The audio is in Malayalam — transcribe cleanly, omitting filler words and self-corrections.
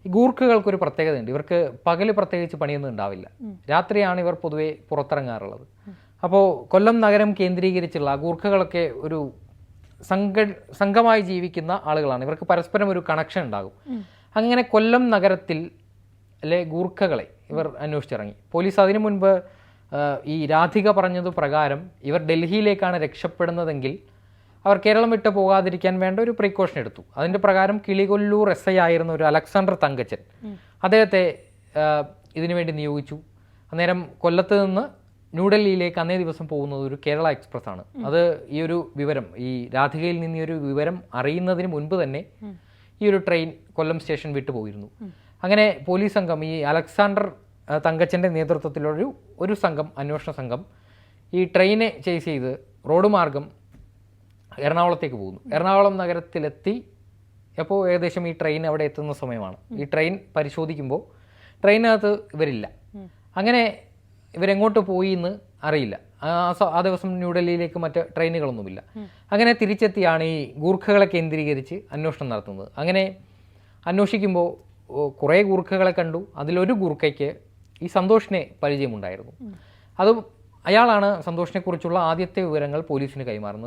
ഈ ഗൂർഖകൾക്കൊരു പ്രത്യേകതയുണ്ട്. ഇവർക്ക് പകല് പ്രത്യേകിച്ച് പണിയൊന്നും ഉണ്ടാവില്ല. രാത്രിയാണ് ഇവർ പൊതുവെ പുറത്തിറങ്ങാറുള്ളത്. അപ്പോൾ കൊല്ലം നഗരം കേന്ദ്രീകരിച്ചുള്ള ഗൂർഖകളൊക്കെ ഒരു സംഘമായി ജീവിക്കുന്ന ആളുകളാണ്. ഇവർക്ക് പരസ്പരം ഒരു കണക്ഷൻ ഉണ്ടാകും. അങ്ങനെ കൊല്ലം നഗരത്തിൽ ഗൂർഖകളെ ഇവർ അന്വേഷിച്ചിറങ്ങി. പോലീസ് അതിനു മുൻപ് ഈ രാധിക പറഞ്ഞതു പ്രകാരം ഇവർ ഡൽഹിയിലേക്കാണ് രക്ഷപ്പെടുന്നതെങ്കിൽ അവർ കേരളം വിട്ട് പോകാതിരിക്കാൻ വേണ്ട ഒരു പ്രിക്കോഷൻ എടുത്തു. അതിൻ്റെ പ്രകാരം കിളികൊല്ലൂർ SI ആയിരുന്ന ഒരു അലക്സാണ്ടർ തങ്കച്ചൻ അദ്ദേഹത്തെ ഇതിനുവേണ്ടി നിയോഗിച്ചു. അന്നേരം കൊല്ലത്ത് നിന്ന് ന്യൂഡൽഹിയിലേക്ക് അന്നേ ദിവസം പോകുന്നത് ഒരു കേരള എക്സ്പ്രസ് ആണ്. അത് ഈ ഒരു വിവരം, ഈ രാധികയിൽ നിന്ന് ഈ ഒരു വിവരം അറിയുന്നതിന് മുൻപ് തന്നെ ഈ ഒരു ട്രെയിൻ കൊല്ലം സ്റ്റേഷൻ വിട്ടു പോയിരുന്നു. അങ്ങനെ പോലീസ് സംഘം, ഈ അലക്സാണ്ടർ തങ്കച്ചൻ്റെ നേതൃത്വത്തിലുള്ള ഒരു സംഘം, അന്വേഷണ സംഘം ഈ ട്രെയിനെ ചേസ് ചെയ്ത് റോഡ് മാർഗം എറണാകുളത്തേക്ക് പോകുന്നു. എറണാകുളം നഗരത്തിലെത്തി അപ്പോൾ ഏകദേശം ഈ ട്രെയിൻ അവിടെ എത്തുന്ന സമയമാണ്. ഈ ട്രെയിൻ പരിശോധിക്കുമ്പോൾ ട്രെയിനകത്ത് ഇവരില്ല. അങ്ങനെ ഇവരെങ്ങോട്ട് പോയി എന്ന് അറിയില്ല. ആ ദിവസം ന്യൂഡൽഹിയിലേക്ക് മറ്റ് ട്രെയിനുകളൊന്നുമില്ല. അങ്ങനെ തിരിച്ചെത്തിയാണ് ഈ ഗൂർഖകളെ കേന്ദ്രീകരിച്ച് അന്വേഷണം നടത്തുന്നത്. അങ്ങനെ അന്വേഷിക്കുമ്പോൾ കുറേ ഗൂർഖകളെ കണ്ടു. അതിലൊരു ഗൂർഖയ്ക്ക് ഈ സന്തോഷിനെ പരിചയമുണ്ടായിരുന്നു. അയാളാണ് സന്തോഷിനെക്കുറിച്ചുള്ള ആദ്യത്തെ വിവരങ്ങൾ പോലീസിന് കൈമാറുന്നത്.